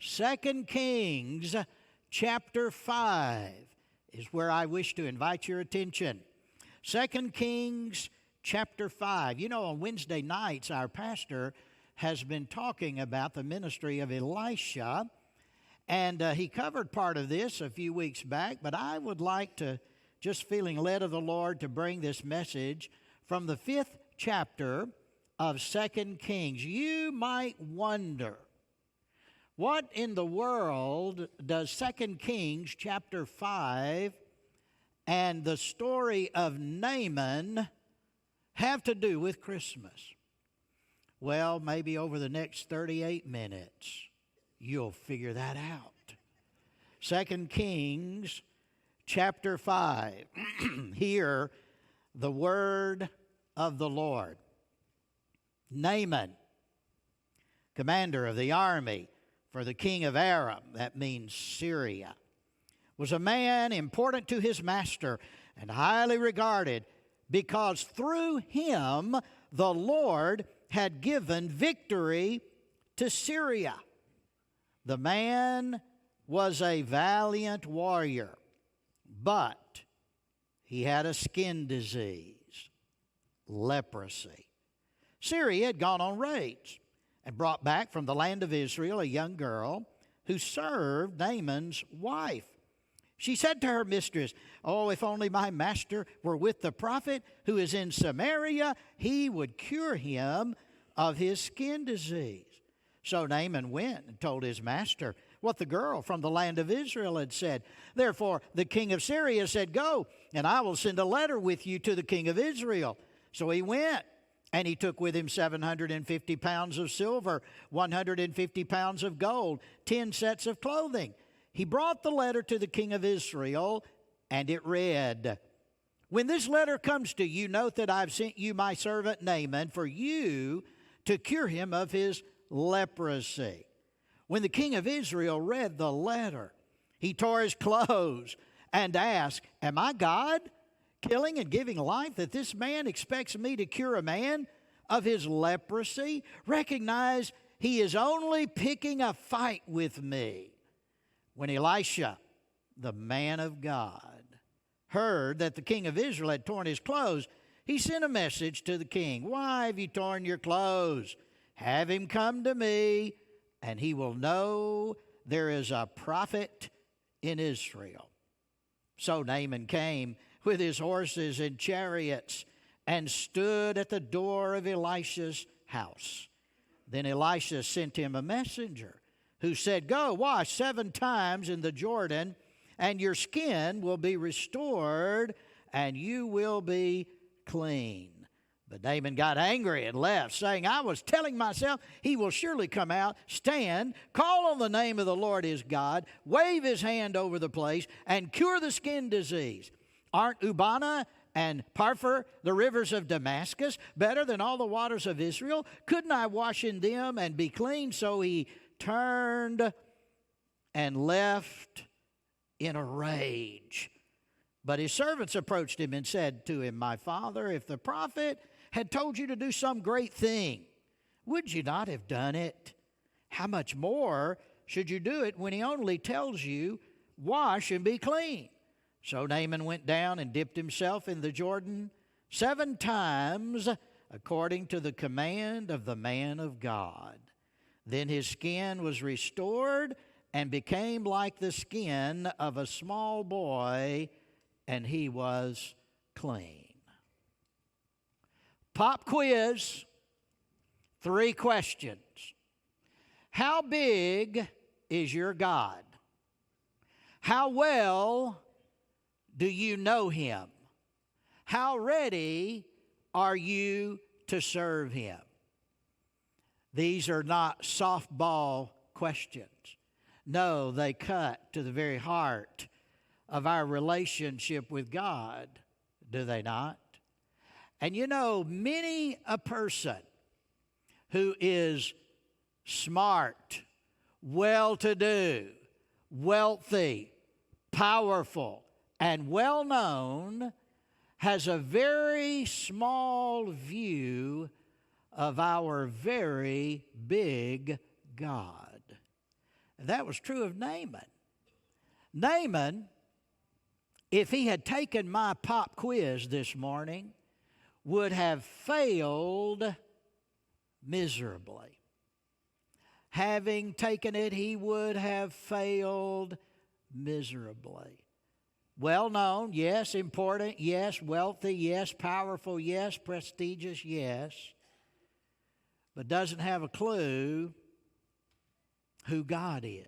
2 Kings chapter 5 is where I wish to invite your attention. 2 Kings chapter 5. You know, on Wednesday nights, our pastor has been talking about the ministry of Elisha, and he covered part of this a few weeks back, but I would like to, just feeling led of the Lord, to bring this message from the 5th chapter of 2 Kings. You might wonder, what in the world does 2 Kings chapter 5 and the story of Naaman have to do with Christmas? Well, maybe over the next 38 minutes, you'll figure that out. 2 Kings chapter 5. Hear the word of the Lord. Naaman, commander of the army for the king of Aram, that means Syria, was a man important to his master and highly regarded, because through him the Lord had given victory to Syria. The man was a valiant warrior, but he had a skin disease, leprosy. Syria had gone on raids and brought back from the land of Israel a young girl who served Naaman's wife. She said to her mistress, "Oh, if only my master were with the prophet who is in Samaria, he would cure him of his skin disease." So Naaman went and told his master what the girl from the land of Israel had said. Therefore the king of Syria said, "Go, and I will send a letter with you to the king of Israel." So he went, and he took with him 750 pounds of silver, 150 pounds of gold, 10 sets of clothing. He brought the letter to the king of Israel, and it read, "When this letter comes to you, note that I've sent you my servant Naaman for you to cure him of his leprosy." When the king of Israel read the letter, he tore his clothes and asked, "Am I God, killing and giving life, that this man expects me to cure a man of his leprosy? Recognize he is only picking a fight with me." When Elisha, the man of God, heard that the king of Israel had torn his clothes, he sent a message to the king. "Why have you torn your clothes? Have him come to me, and he will know there is a prophet in Israel." So Naaman came with his horses and chariots and stood at the door of Elisha's house. Then Elisha sent him a messenger who said, "Go, wash 7 times in the Jordan, and your skin will be restored, and you will be clean." But Naaman got angry and left, saying, "I was telling myself, he will surely come out, stand, call on the name of the Lord his God, wave his hand over the place, and cure the skin disease. Aren't Ubana and Parphor, the rivers of Damascus, better than all the waters of Israel? Couldn't I wash in them and be clean?" So he turned and left in a rage. But his servants approached him and said to him, "My father, if the prophet had told you to do some great thing, would you not have done it? How much more should you do it when he only tells you, 'Wash and be clean'?" So Naaman went down and dipped himself in the Jordan 7 times, according to the command of the man of God. Then his skin was restored and became like the skin of a small boy, and he was clean. Pop quiz, 3 questions. How big is your God? How well do you know him? How ready are you to serve him? These are not softball questions. No, they cut to the very heart of our relationship with God, do they not? And you know, many a person who is smart, well-to-do, wealthy, powerful, and well-known has a very small view of our very big God. And that was true of Naaman. Naaman, if he had taken my pop quiz this morning, would have failed miserably. Having taken it, he would have failed miserably. Well known, yes. Important, yes. Wealthy, yes. Powerful, yes. Prestigious, yes. But doesn't have a clue who God is.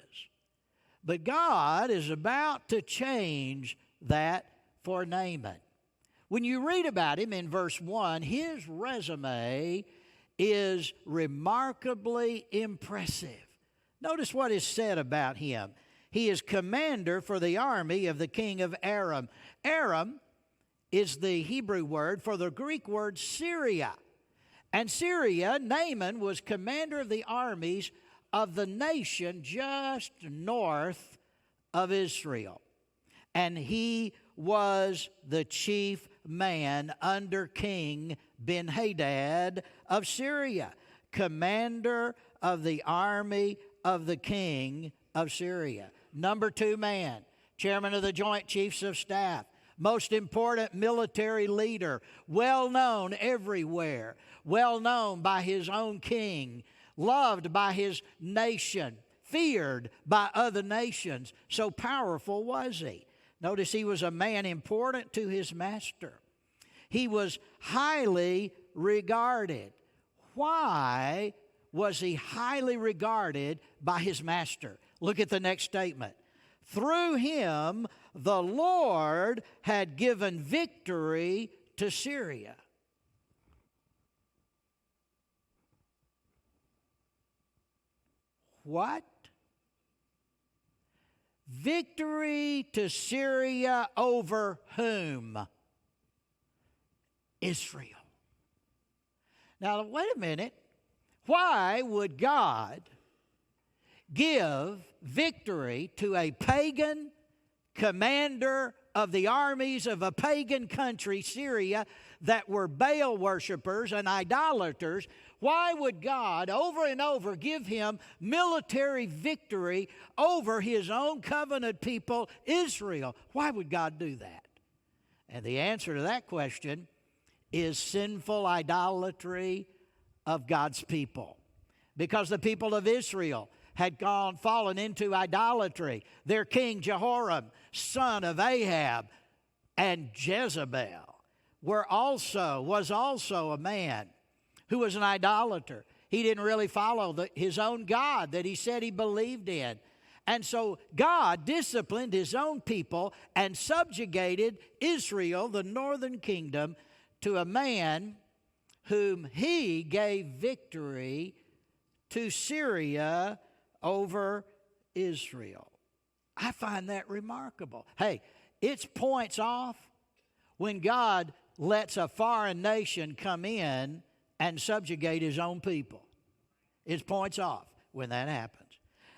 But God is about to change that for Naaman. When you read about him in verse 1, his resume is remarkably impressive. Notice what is said about him. He is commander for the army of the king of Aram. Aram is the Hebrew word for the Greek word Syria. And Syria, Naaman was commander of the armies of the nation just north of Israel. And he was the chief man under King Ben-Hadad of Syria, commander of the army of the king of Syria. Number 2 man, chairman of the Joint Chiefs of Staff, most important military leader, well known everywhere, well known by his own king, loved by his nation, feared by other nations. So powerful was he. Notice he was a man important to his master. He was highly regarded. Why was he highly regarded by his master? Look at the next statement. Through him, the Lord had given victory to Syria. What? Victory to Syria over whom? Israel. Now, wait a minute. Why would God give victory to a pagan commander of the armies of a pagan country, Syria, that were Baal worshipers and idolaters? Why would God over and over give him military victory over his own covenant people, Israel? Why would God do that? And the answer to that question is sinful idolatry of God's people. Because the people of Israel had fallen into idolatry. Their king Jehoram, son of Ahab, and Jezebel was also a man who was an idolater. He didn't really follow his own God that he said he believed in. And so God disciplined his own people and subjugated Israel, the northern kingdom, to a man whom he gave victory to Syria over Israel. I find that remarkable. Hey, it's points off when God lets a foreign nation come in and subjugate his own people. It's points off when that happens.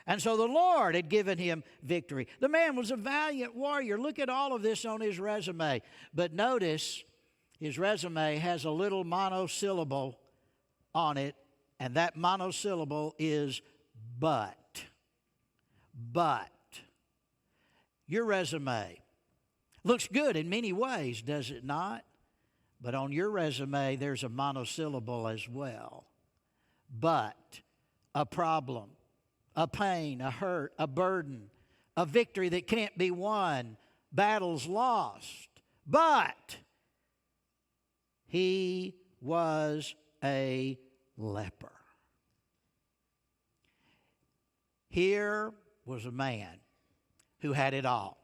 And so the Lord had given him victory. The man was a valiant warrior. Look at all of this on his resume. But notice his resume has a little monosyllable on it, and that monosyllable is but. But. Your resume looks good in many ways, does it not? But on your resume, there's a monosyllable as well. But, a problem, a pain, a hurt, a burden, a victory that can't be won, battles lost. But he was a leper. Here was a man who had it all.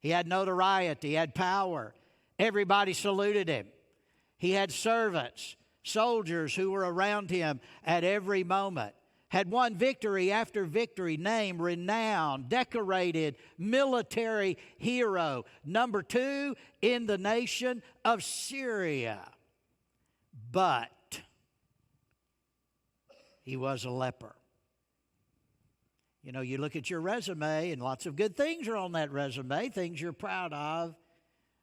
He had notoriety, he had power. Everybody saluted him. He had servants, soldiers who were around him at every moment. Had won victory after victory, named, renowned, decorated, military hero. Number 2 in the nation of Syria. But he was a leper. You know, you look at your resume, and lots of good things are on that resume, things you're proud of.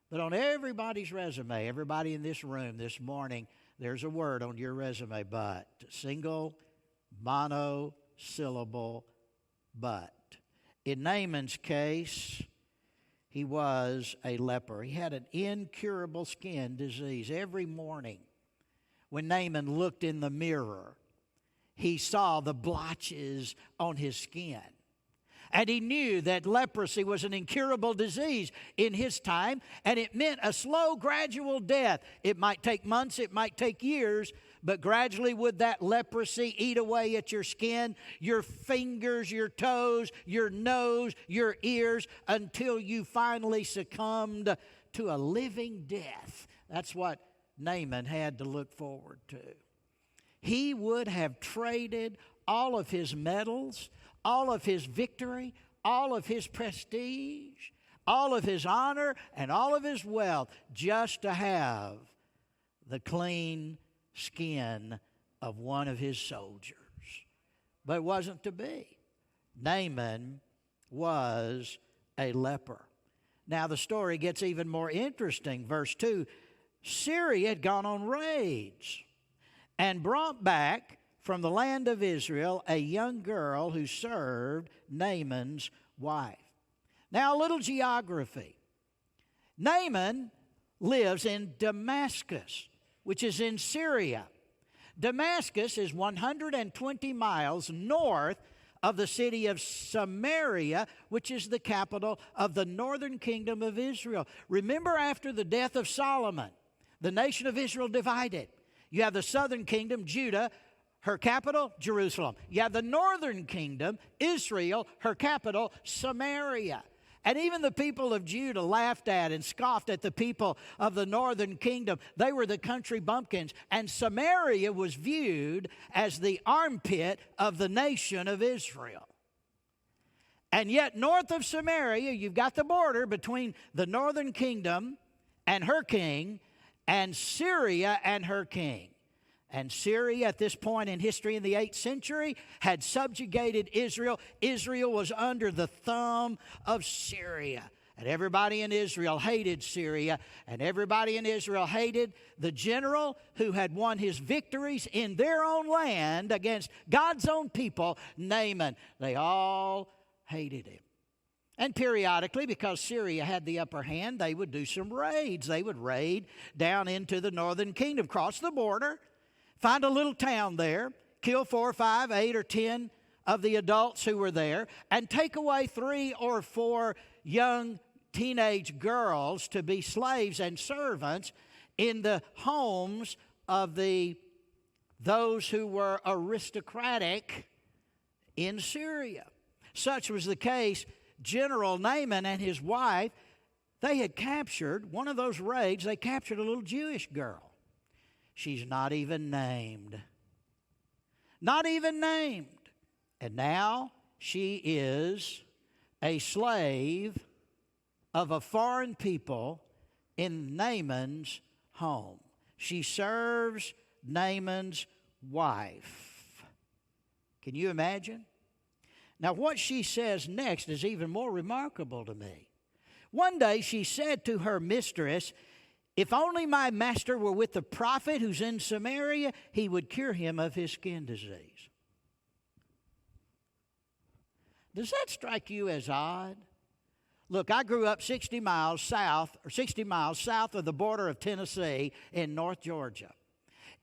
But on everybody's resume, everybody in this room this morning, there's a word on your resume, but. Single, monosyllable, But in Naaman's case, he was a leper. He had an incurable skin disease. Every morning when Naaman looked in the mirror, he saw the blotches on his skin. And he knew that leprosy was an incurable disease in his time, and it meant a slow, gradual death. It might take months, it might take years, but gradually would that leprosy eat away at your skin, your fingers, your toes, your nose, your ears, until you finally succumbed to a living death. That's what Naaman had to look forward to. He would have traded all of his medals, all of his victory, all of his prestige, all of his honor, and all of his wealth just to have the clean skin of one of his soldiers. But it wasn't to be. Naaman was a leper. Now the story gets even more interesting. Verse 2, Syria had gone on raids and brought back from the land of Israel a young girl who served Naaman's wife. Now, a little geography. Naaman lives in Damascus, which is in Syria. Damascus is 120 miles north of the city of Samaria, which is the capital of the northern kingdom of Israel. Remember, after the death of Solomon, the nation of Israel divided. You have the southern kingdom, Judah, her capital, Jerusalem. You have the northern kingdom, Israel, her capital, Samaria. And even the people of Judah laughed at and scoffed at the people of the northern kingdom. They were the country bumpkins. And Samaria was viewed as the armpit of the nation of Israel. And yet north of Samaria, you've got the border between the northern kingdom and her king, and Syria and her king. And Syria, at this point in history in the 8th century, had subjugated Israel. Israel was under the thumb of Syria. And everybody in Israel hated Syria. And everybody in Israel hated the general who had won his victories in their own land against God's own people, Naaman. They all hated him. And periodically, because Syria had the upper hand, they would do some raids. They would raid down into the northern kingdom, cross the border, find a little town there, kill 4 or 5, 8 or 10 of the adults who were there, and take away 3 or 4 young teenage girls to be slaves and servants in the homes of those who were aristocratic in Syria. Such was the case. General Naaman and his wife, they had captured, one of those raids, they captured a little Jewish girl. She's not even named. Not even named. And now she is a slave of a foreign people in Naaman's home. She serves Naaman's wife. Can you imagine? Now, what she says next is even more remarkable to me. One day she said to her mistress, "If only my master were with the prophet who's in Samaria, he would cure him of his skin disease." Does that strike you as odd? Look, I grew up 60 miles south of the border of Tennessee in North Georgia.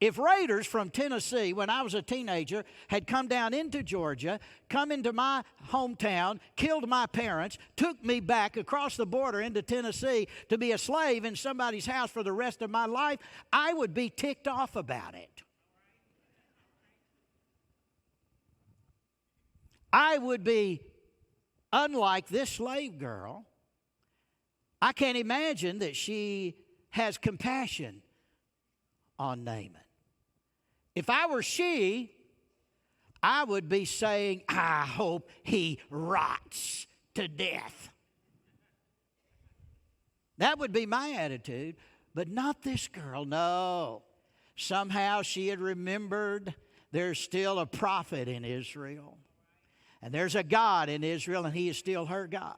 If raiders from Tennessee, when I was a teenager, had come down into Georgia, come into my hometown, killed my parents, took me back across the border into Tennessee to be a slave in somebody's house for the rest of my life, I would be ticked off about it. I would be unlike this slave girl. I can't imagine that she has compassion on Naaman. If I were she, I would be saying, "I hope he rots to death." That would be my attitude, but not this girl. No. Somehow she had remembered there's still a prophet in Israel. And there's a God in Israel, and he is still her God.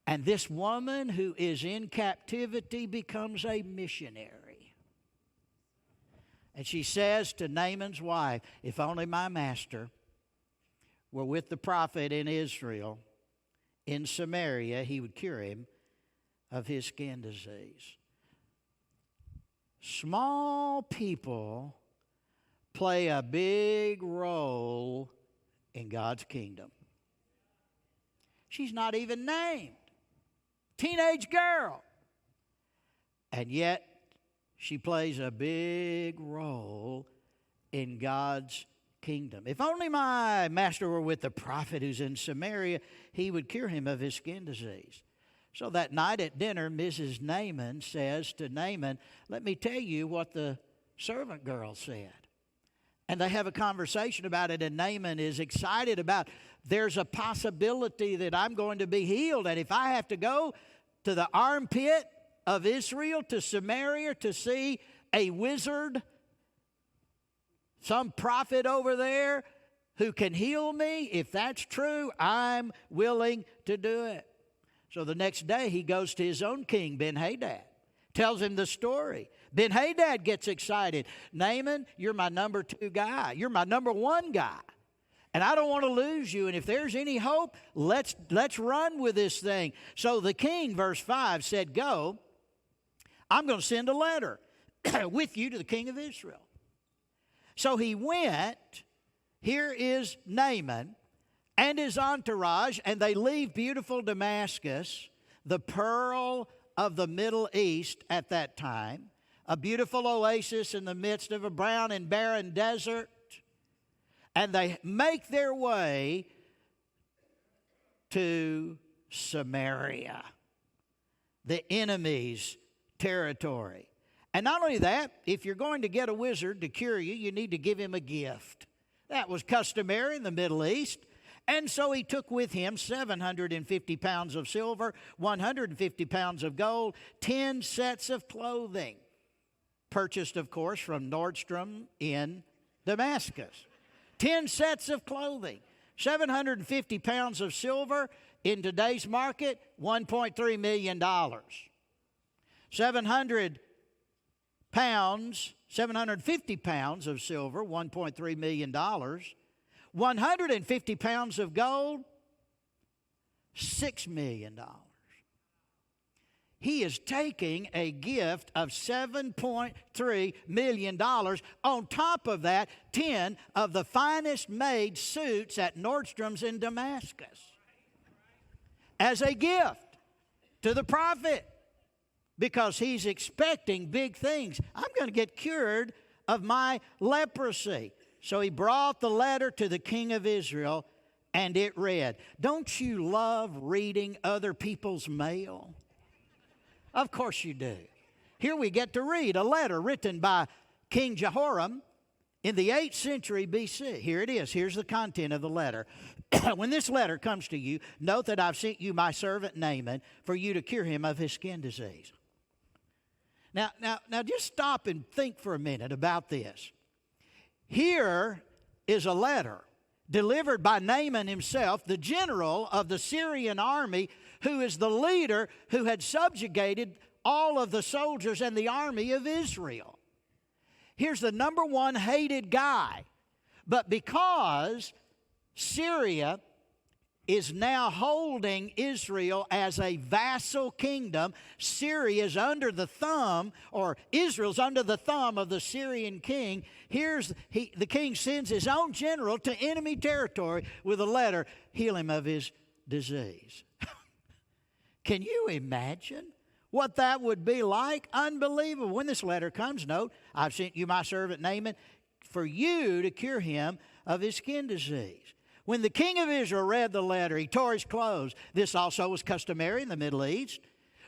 And this woman who is in captivity becomes a missionary. And she says to Naaman's wife, "If only my master were with the prophet in Israel, in Samaria, he would cure him of his skin disease. Small people play a big role in God's kingdom. She's not even named. Teenage girl. And yet, she plays a big role in God's kingdom. If only my master were with the prophet who's in Samaria, he would cure him of his skin disease. So that night at dinner, Mrs. Naaman says to Naaman, let me tell you what the servant girl said. And they have a conversation about it, and Naaman is excited about, there's a possibility that I'm going to be healed. And if I have to go to the armpit of Israel, to Samaria, to see a wizard, some prophet over there who can heal me, if that's true, I'm willing to do it. So the next day he goes to his own king, Ben-Hadad, tells him the story. Ben-Hadad gets excited. Naaman, you're my number 2 guy. You're my number 1 guy. And I don't want to lose you. And if there's any hope, let's run with this thing. So the king, verse 5, said, go. I'm going to send a letter with you to the king of Israel. So he went. Here is Naaman and his entourage, and they leave beautiful Damascus, the pearl of the Middle East at that time, a beautiful oasis in the midst of a brown and barren desert. And they make their way to Samaria, the enemy's territory. And not only that, if you're going to get a wizard to cure you, you need to give him a gift. That was customary in the Middle East. And so he took with him 750 pounds of silver, 150 pounds of gold, 10 sets of clothing, purchased, of course, from Nordstrom in Damascus. 10 sets of clothing, 750 pounds of silver, in today's market, $1.3 million. 750 pounds of silver, $1.3 million. 150 pounds of gold, $6 million. He is taking a gift of $7.3 million. On top of that, 10 of the finest made suits at Nordstrom's in Damascus as a gift to the prophet, because he's expecting big things. I'm going to get cured of my leprosy. So he brought the letter to the king of Israel, and it read, don't you love reading other people's mail? Of course you do. Here we get to read a letter written by King Jehoram in the 8th century BC. Here it is. Here's the content of the letter. When this letter comes to you, note that I've sent you my servant Naaman for you to cure him of his skin disease. Now, just stop and think for a minute about this. Here is a letter delivered by Naaman himself, the general of the Syrian army, who is the leader who had subjugated all of the soldiers and the army of Israel. Here's the number 1 hated guy. But because Syria is now holding Israel as a vassal kingdom, Syria is under the thumb, or Israel's under the thumb of the Syrian king. The king sends his own general to enemy territory with a letter, heal him of his disease. Can you imagine what that would be like? Unbelievable. When this letter comes, note, I've sent you my servant Naaman for you to cure him of his skin disease. When the king of Israel read the letter, he tore his clothes. This also was customary in the Middle East.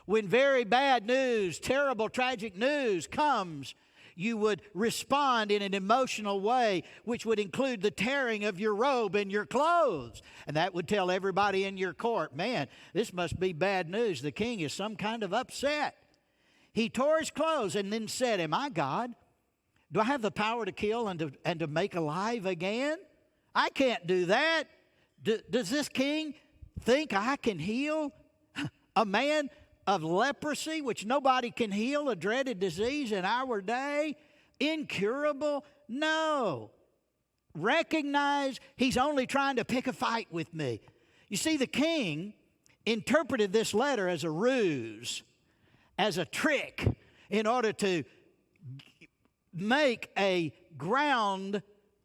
When very bad news, terrible, tragic news comes, you would respond in an emotional way, which would include the tearing of your robe and your clothes. And that would tell everybody in your court, man, this must be bad news. The king is some kind of upset. He tore his clothes and then said, am I God? Do I have the power to kill and to make alive again? I can't do that. Does this king think I can heal a man of leprosy, which nobody can heal, a dreaded disease in our day? Incurable? No. recognize he's only trying to pick a fight with me. You see, the king interpreted this letter as a ruse, as a trick, in order to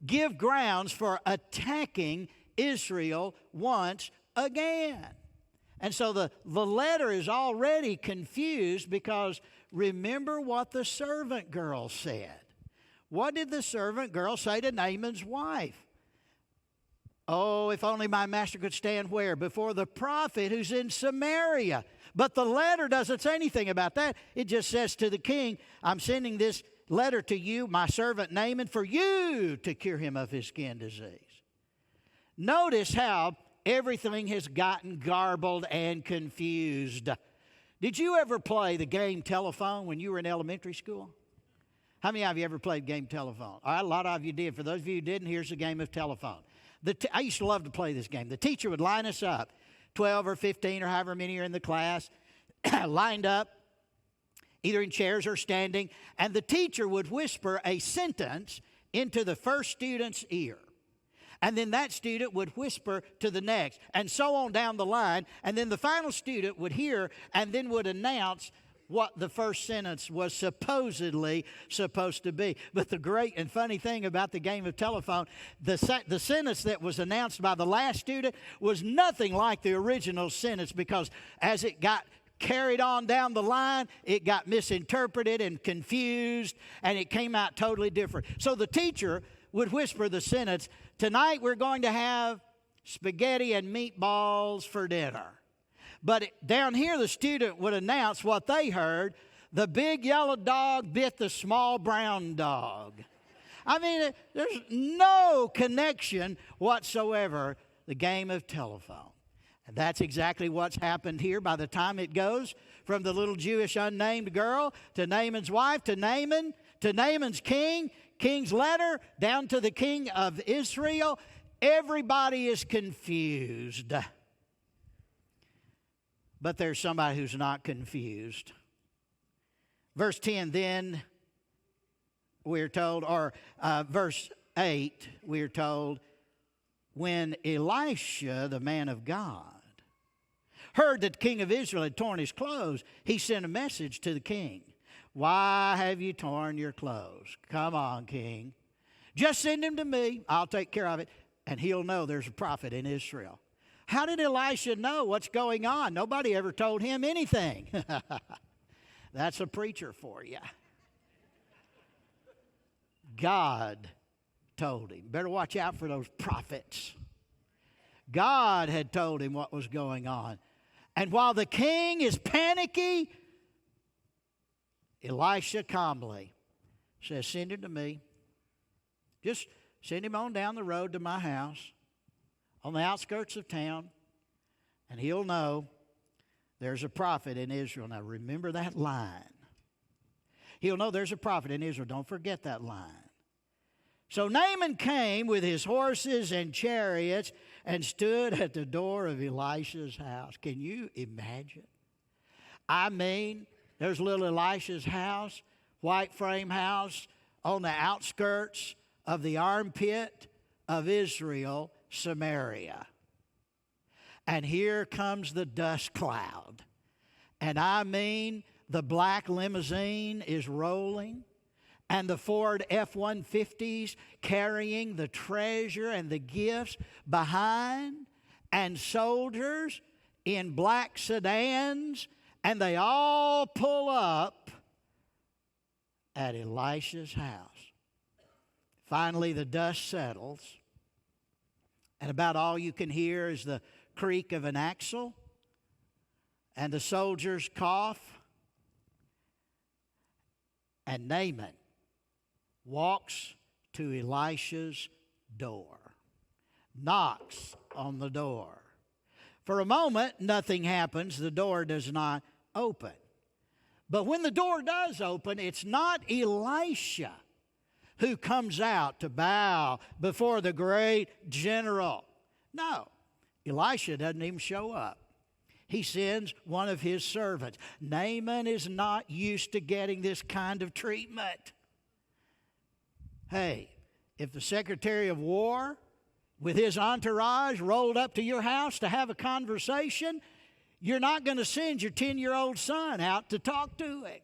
give grounds for attacking Israel once again. And so the letter is already confused because remember what the servant girl said. What did the servant girl say to Naaman's wife? Oh, if only my master could stand where? Before the prophet who's in Samaria. But the letter doesn't say anything about that. It just says to the king, I'm sending this letter to you, my servant Naaman, for you to cure him of his skin disease. Notice how everything has gotten garbled and confused. Did you ever play the game telephone when you were in elementary school? How many of you ever played game telephone? All right, a lot of you did. For those of you who didn't, here's the game of telephone. I used to love to play this game. The teacher would line us up, 12 or 15 or however many are in the class, lined up, either in chairs or standing, and the teacher would whisper a sentence into the first student's ear. And then that student would whisper to the next, and so on down the line. And then the final student would hear and then would announce what the first sentence was supposedly supposed to be. But the great and funny thing about the game of telephone, the sentence that was announced by the last student was nothing like the original sentence, because as it got carried on down the line, it got misinterpreted and confused, and it came out totally different. So the teacher would whisper the sentence, tonight we're going to have spaghetti and meatballs for dinner. But down here, the student would announce what they heard. The big yellow dog bit the small brown dog. I mean, there's no connection whatsoever, the game of telephone. And that's exactly what's happened here. By the time it goes from the little Jewish unnamed girl to Naaman's wife to Naaman to Naaman's king's letter, down to the king of Israel, everybody is confused. But there's somebody who's not confused. Verse 10, then we're told, or verse 8, we're told, when Elisha, the man of God, heard that the king of Israel had torn his clothes, he sent a message to the king. Why have you torn your clothes? Come on, king. Just send him to me. I'll take care of it. And he'll know there's a prophet in Israel. How did Elisha know what's going on? Nobody ever told him anything. That's a preacher for you. God told him. Better watch out for those prophets. God had told him what was going on. And while the king is panicky, Elisha calmly says, send him to me. Just send him on down the road to my house on the outskirts of town, and he'll know there's a prophet in Israel. Now remember that line. He'll know there's a prophet in Israel. Don't forget that line. So Naaman came with his horses and chariots and stood at the door of Elisha's house. Can you imagine? I mean, there's little Elisha's house, white frame house, on the outskirts of the armpit of Israel, Samaria. And here comes the dust cloud. And I mean, the black limousine is rolling, and the Ford F-150s carrying the treasure and the gifts behind, and soldiers in black sedans, and they all pull up at Elisha's house. Finally, the dust settles, and about all you can hear is the creak of an axle and the soldiers cough. And Naaman walks to Elisha's door, knocks on the door. For a moment, nothing happens. The door does not open. But when the door does open, it's not Elisha who comes out to bow before the great general. No, Elisha doesn't even show up. He sends one of his servants. Naaman is not used to getting this kind of treatment. Hey, if the Secretary of War with his entourage rolled up to your house to have a conversation, you're not going to send your 10-year-old son out to talk to him.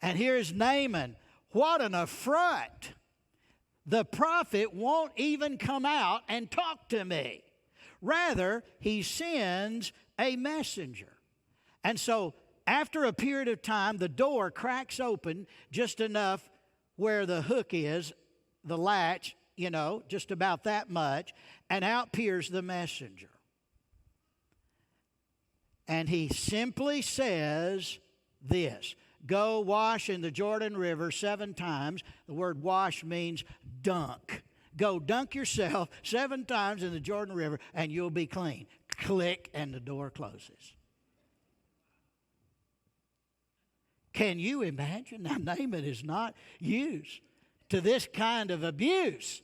And here's Naaman. What an affront. The prophet won't even come out and talk to me. Rather, he sends a messenger. And so, after a period of time, the door cracks open just enough where the hook is, the latch, just about that much, and out peers the messenger. And he simply says this: go wash in the Jordan River 7 times. The word wash means dunk. Go dunk yourself 7 times in the Jordan River and you'll be clean. Click, and the door closes. Can you imagine? Now, Naaman is not used to this kind of abuse.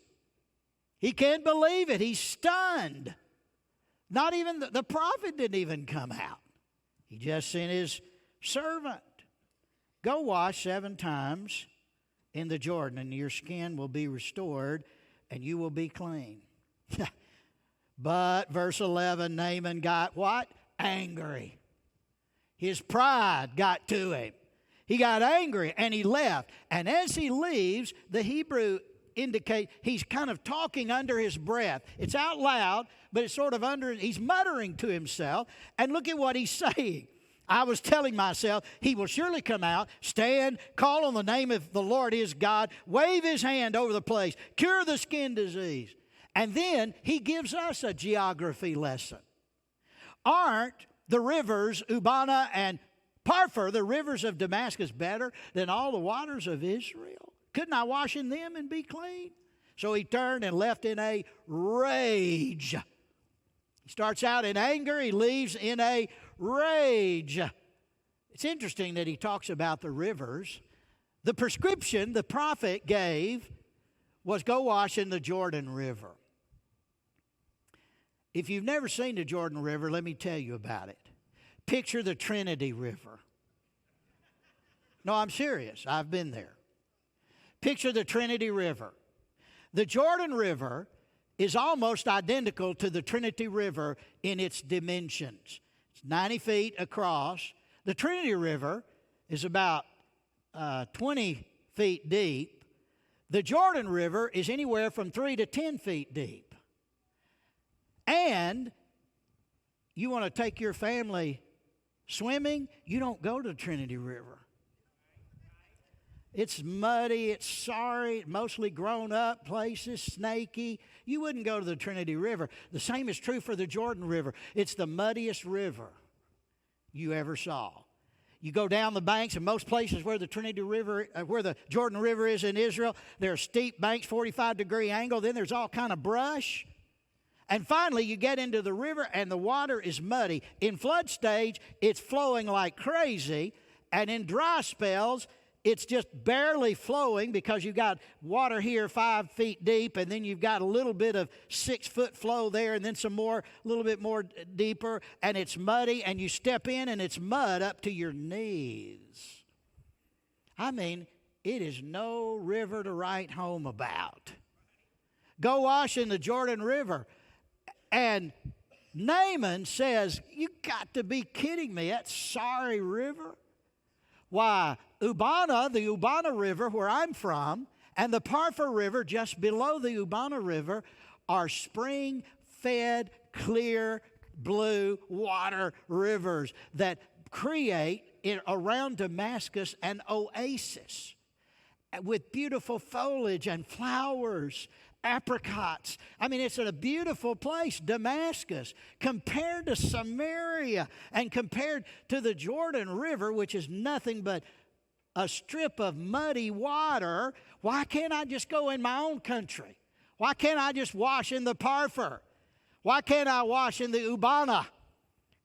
He can't believe it. He's stunned. Not even the prophet didn't even come out. He just sent his servant. Go wash 7 times in the Jordan, and your skin will be restored, and you will be clean. But, verse 11, Naaman got what? Angry. His pride got to him. He got angry, and he left. And as he leaves, the Hebrew indicate he's kind of talking under his breath. It's out loud, but it's sort of he's muttering to himself. And look at what he's saying. I was telling myself, he will surely come out, stand, call on the name of the Lord his God, wave his hand over the place, cure the skin disease. And then he gives us a geography lesson. Aren't the rivers Abana and Parphor, the rivers of Damascus, better than all the waters of Israel? Couldn't I wash in them and be clean? So he turned and left in a rage. He starts out in anger, he leaves in a rage. It's interesting that he talks about the rivers. The prescription the prophet gave was go wash in the Jordan River. If you've never seen the Jordan River, let me tell you about it. Picture the Trinity River. No, I'm serious. I've been there. Picture the Trinity River. The Jordan River is almost identical to the Trinity River in its dimensions. It's 90 feet across. The Trinity River is about 20 feet deep. The Jordan River is anywhere from 3 to 10 feet deep. And you want to take your family swimming, you don't go to the Trinity River. It's muddy, it's sorry, mostly grown up places, snaky. You wouldn't go to the Trinity River. The same is true for the Jordan River. It's the muddiest river you ever saw. You go down the banks, and most places where the Trinity River, where the Jordan River is in Israel, there are steep banks, 45-degree angle. Then there's all kind of brush. And finally, you get into the river, and the water is muddy. In flood stage, it's flowing like crazy. And in dry spells, it's just barely flowing because you've got water here 5 feet deep, and then you've got a little bit of 6-foot flow there, and then some more, a little bit more deeper, and it's muddy, and you step in, and it's mud up to your knees. I mean, it is no river to write home about. Go wash in the Jordan River. And Naaman says, you got to be kidding me, that sorry river. Why, Abana, the Abana River where I'm from, and the Parphor River just below the Abana River are spring-fed, clear, blue water rivers that create around Damascus an oasis with beautiful foliage and flowers, apricots. I mean, it's a beautiful place, Damascus, compared to Samaria and compared to the Jordan River, which is nothing but a strip of muddy water. Why can't I just go in my own country? Why can't I just wash in the Parphor? Why can't I wash in the Abana?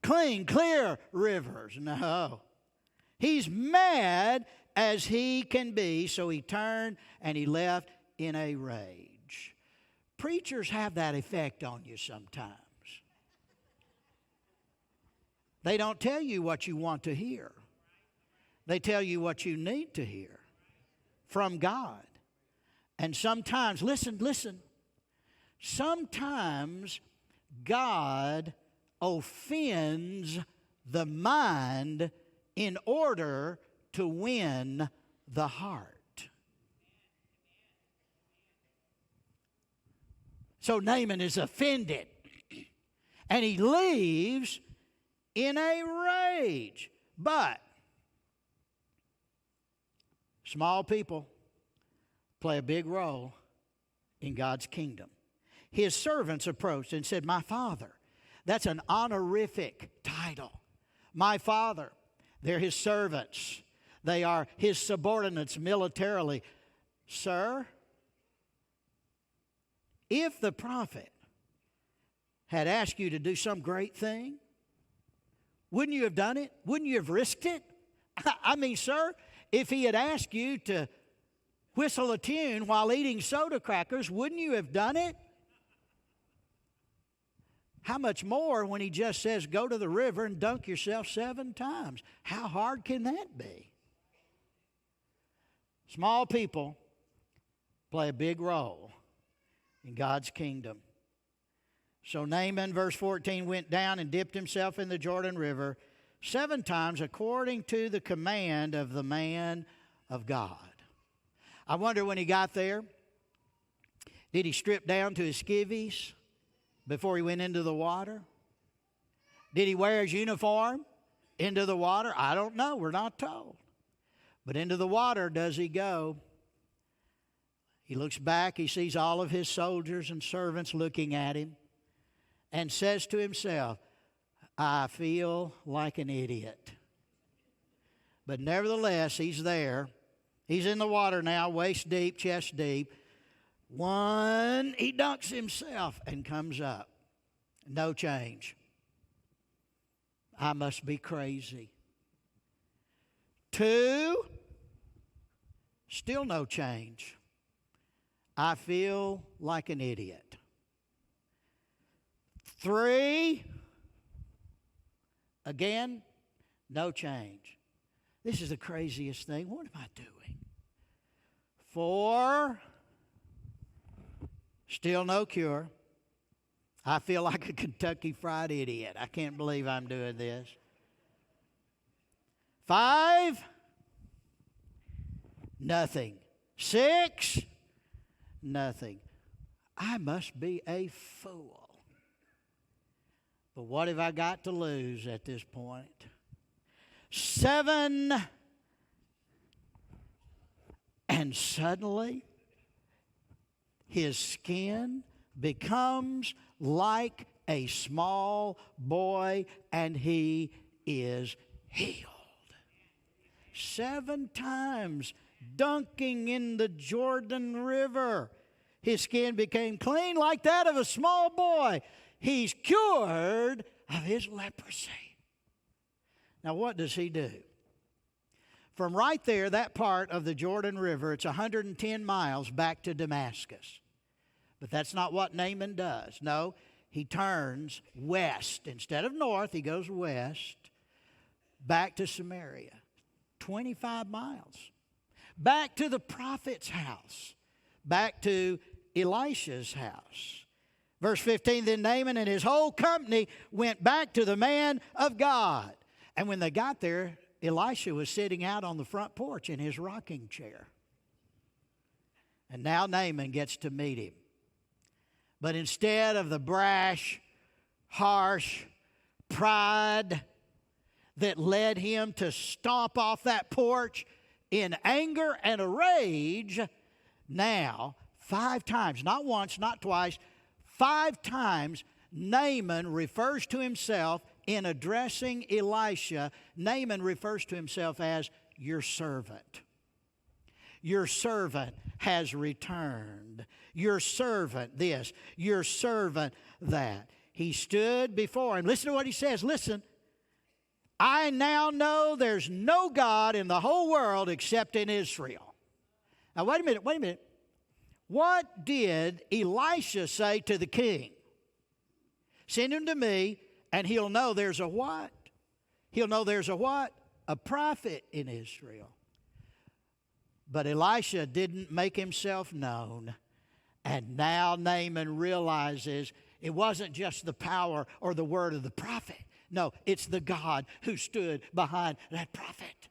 Clean, clear rivers. No. He's mad as he can be, so he turned and he left in a rage. Preachers have that effect on you sometimes. They don't tell you what you want to hear. They tell you what you need to hear from God. And sometimes, listen, sometimes God offends the mind in order to win the heart. So Naaman is offended, and he leaves in a rage. But small people play a big role in God's kingdom. His servants approached and said, "My father." That's an honorific title. My father. They're his servants. They are his subordinates militarily. Sir, if the prophet had asked you to do some great thing, wouldn't you have done it? Wouldn't you have risked it? I mean, sir, if he had asked you to whistle a tune while eating soda crackers, wouldn't you have done it? How much more when he just says, go to the river and dunk yourself 7 times? How hard can that be? Small people play a big role in God's kingdom. So Naaman, verse 14, went down and dipped himself in the Jordan River 7 times according to the command of the man of God. I wonder when he got there, did he strip down to his skivvies before he went into the water? Did he wear his uniform into the water? I don't know. We're not told. But into the water does he go. He looks back. He sees all of his soldiers and servants looking at him and says to himself, I feel like an idiot. But nevertheless, he's there. He's in the water now, waist deep, chest deep. One, he dunks himself and comes up. No change. I must be crazy. 2, still no change. I feel like an idiot. 3, again, no change. This is the craziest thing. What am I doing? 4, still no cure. I feel like a Kentucky Fried idiot. I can't believe I'm doing this. 5, nothing. 6, nothing. I must be a fool. But what have I got to lose at this point? 7, and suddenly his skin becomes like a small boy, and he is healed. 7 times dunking in the Jordan River, his skin became clean like that of a small boy. He's cured of his leprosy. Now, what does he do? From right there, that part of the Jordan River, it's 110 miles back to Damascus. But that's not what Naaman does. No, he turns west. Instead of north, he goes west, back to Samaria. 25 miles. Back to the prophet's house. Back to Elisha's house. Verse 15, then Naaman and his whole company went back to the man of God. And when they got there, Elisha was sitting out on the front porch in his rocking chair. And now Naaman gets to meet him. But instead of the brash, harsh pride that led him to stomp off that porch in anger and a rage, now 5 times, not once, not twice, 5 times Naaman refers to himself in addressing Elisha. Naaman refers to himself as your servant. Your servant has returned. Your servant this. Your servant that. He stood before him. Listen to what he says. Listen. I now know there's no God in the whole world except in Israel. Now, wait a minute. What did Elisha say to the king? Send him to me, and he'll know there's a what? He'll know there's a what? A prophet in Israel. But Elisha didn't make himself known. And now Naaman realizes it wasn't just the power or the word of the prophet. No, it's the God who stood behind that prophet.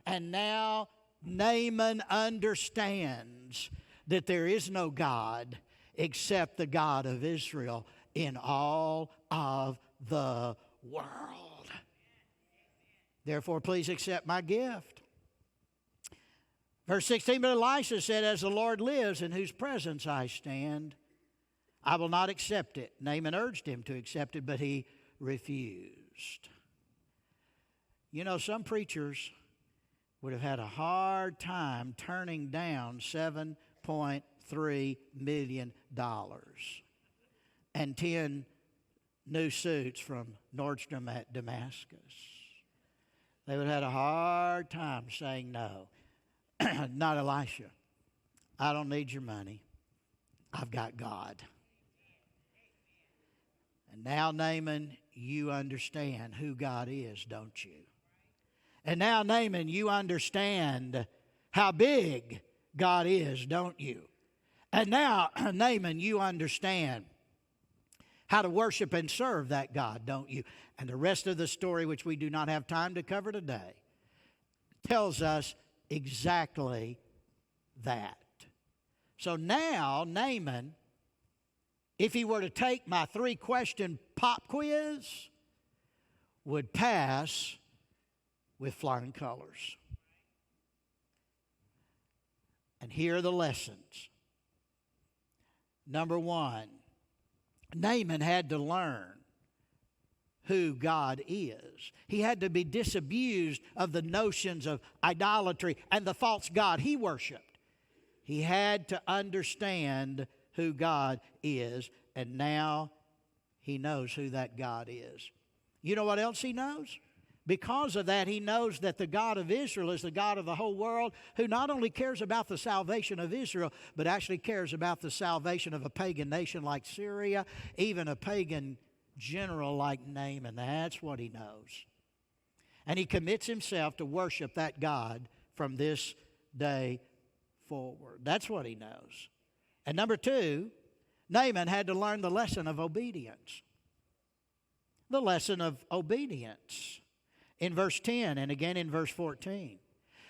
And now Naaman understands that there is no God except the God of Israel in all of the world. Therefore, please accept my gift. Verse 16, but Elisha said, as the Lord lives, in whose presence I stand, I will not accept it. Naaman urged him to accept it, but he refused. You know, some preachers would have had a hard time turning down $7.3 million and 10 new suits from Nordstrom at Damascus. They would have had a hard time saying no. Not Elisha. I don't need your money. I've got God. And now, Naaman, you understand who God is, don't you? And now, Naaman, you understand how big God is, don't you? And now, Naaman, you understand how to worship and serve that God, don't you? And the rest of the story, which we do not have time to cover today, tells us exactly that. So now, Naaman, if he were to take my 3-question pop quiz, would pass with flying colors. And here are the lessons. Number 1, Naaman had to learn who God is. He had to be disabused of the notions of idolatry and the false god he worshiped. He had to understand who God is, and now he knows who that God is. You know what else he knows? Because of that, he knows that the God of Israel is the God of the whole world, who not only cares about the salvation of Israel, but actually cares about the salvation of a pagan nation like Syria, even a pagan general like Naaman. That's what he knows. And he commits himself to worship that God from this day forward. That's what he knows. And number 2, Naaman had to learn the lesson of obedience. The lesson of obedience. In verse 10 and again in verse 14.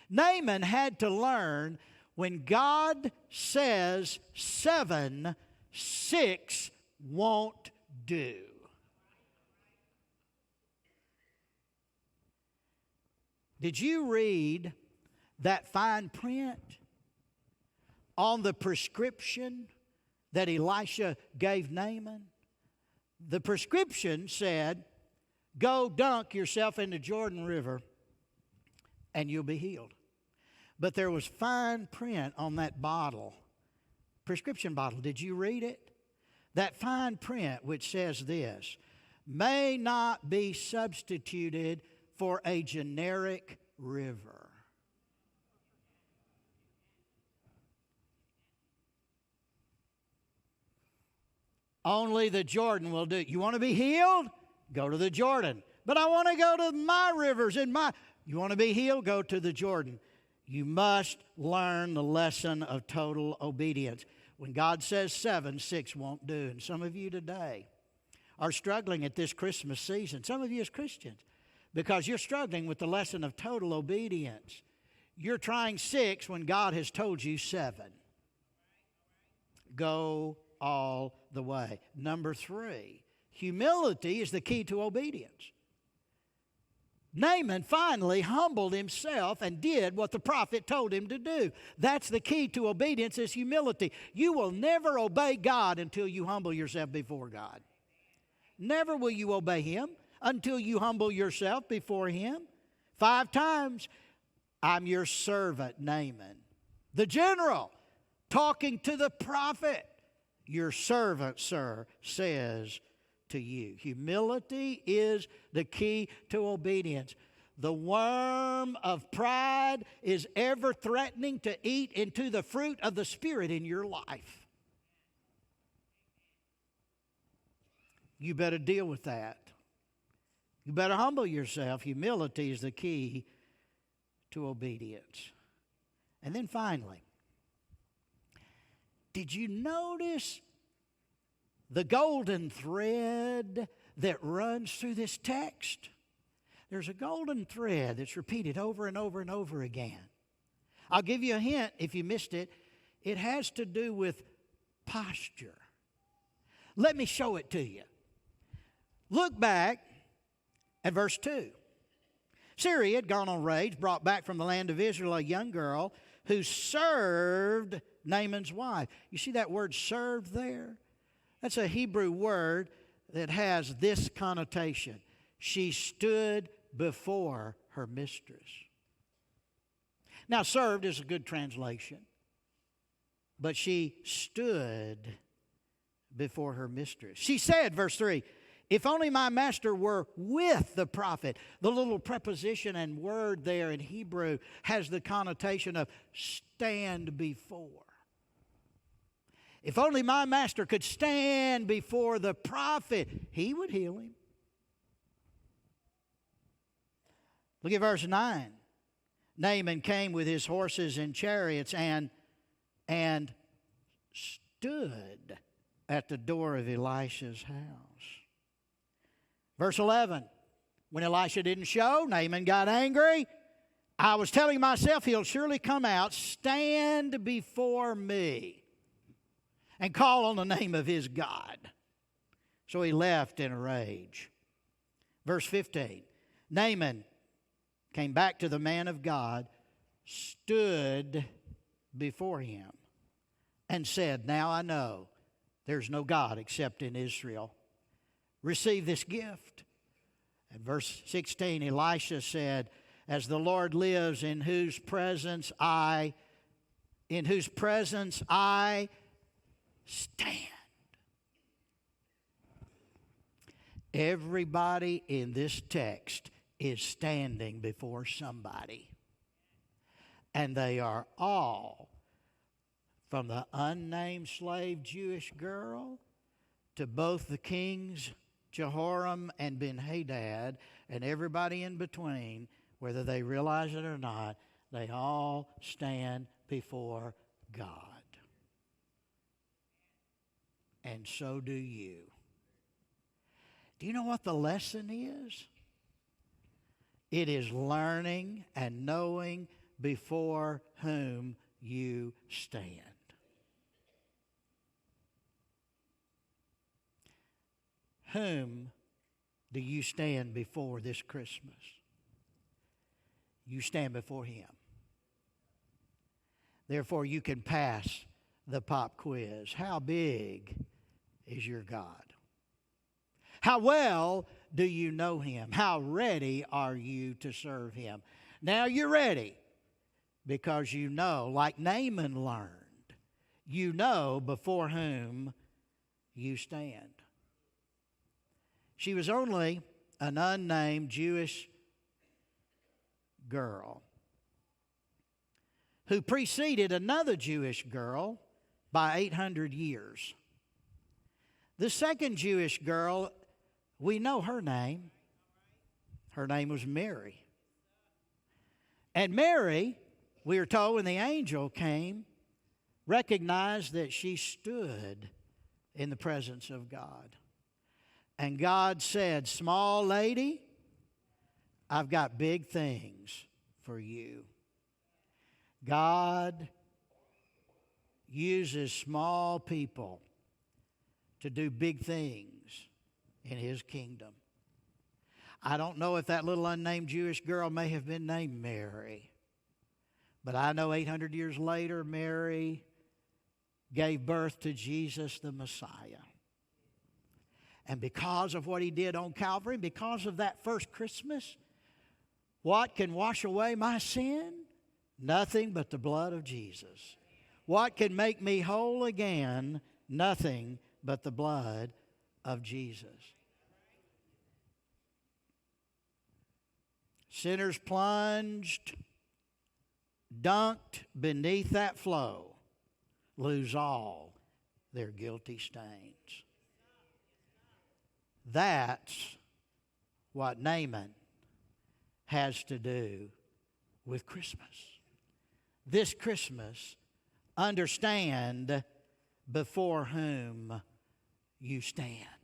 Naaman had to learn when God says 7, 6 won't do. Did you read that fine print on the prescription that Elisha gave Naaman? The prescription said, go dunk yourself in the Jordan River and you'll be healed. But there was fine print on that bottle, prescription bottle. Did you read it? That fine print which says this, may not be substituted for a generic river. Only the Jordan will do. You want to be healed? Go to the Jordan. But I want to go to my rivers and my... You want to be healed? Go to the Jordan. You must learn the lesson of total obedience. When God says 7, 6 won't do. And some of you today are struggling at this Christmas season. Some of you as Christians, because you're struggling with the lesson of total obedience. You're trying 6 when God has told you 7. Go all the way. Number 3, humility is the key to obedience. Naaman finally humbled himself and did what the prophet told him to do. That's the key to obedience, is humility. You will never obey God until you humble yourself before God. Never will you obey Him until you humble yourself before Him. 5 times, I'm your servant, Naaman. The general talking to the prophet, your servant, sir, says to you. Humility is the key to obedience. The worm of pride is ever threatening to eat into the fruit of the Spirit in your life. You better deal with that. You better humble yourself. Humility is the key to obedience. And then finally, did you notice the golden thread that runs through this text? There's a golden thread that's repeated over and over and over again. I'll give you a hint if you missed it. It has to do with posture. Let me show it to you. Look back at verse 2. Syria had gone on raids, brought back from the land of Israel a young girl who served Naaman's wife. You see that word served there? That's a Hebrew word that has this connotation. She stood before her mistress. Now, served is a good translation, but she stood before her mistress. She said, verse 3, if only my master were with the prophet. The little preposition and word there in Hebrew has the connotation of stand before. If only my master could stand before the prophet, he would heal him. Look at verse 9. Naaman came with his horses and chariots and stood at the door of Elisha's house. Verse 11, when Elisha didn't show, Naaman got angry. I was telling myself, he'll surely come out, stand before me, and call on the name of his God. So he left in a rage. Verse 15, Naaman came back to the man of God, stood before him, and said, now I know there's no God except in Israel. Receive this gift. And verse 16, Elisha said, as the Lord lives, in whose presence I stand. Everybody in this text is standing before somebody. And they are all, from the unnamed slave Jewish girl to both the kings Jehoram and Ben-Hadad and everybody in between, whether they realize it or not, they all stand before God. And so do you. Do you know what the lesson is? It is learning and knowing before whom you stand. Whom do you stand before this Christmas? You stand before Him. Therefore, you can pass the pop quiz. How big is your God? How well do you know Him? How ready are you to serve Him? Now you're ready because you know, like Naaman learned, you know before whom you stand. She was only an unnamed Jewish girl who preceded another Jewish girl by 800 years. The second Jewish girl, we know her name. Her name was Mary. And Mary, we are told when the angel came, recognized that she stood in the presence of God. And God said, small lady, I've got big things for you. God uses small people to do big things in His kingdom. I don't know if that little unnamed Jewish girl may have been named Mary, but I know 800 years later, Mary gave birth to Jesus the Messiah. And because of what He did on Calvary, because of that first Christmas, what can wash away my sin? Nothing but the blood of Jesus. What can make me whole again? Nothing but the blood of Jesus. Sinners plunged, dunked beneath that flow, lose all their guilty stains. That's what Naaman has to do with Christmas. this Christmas, understand before whom you stand.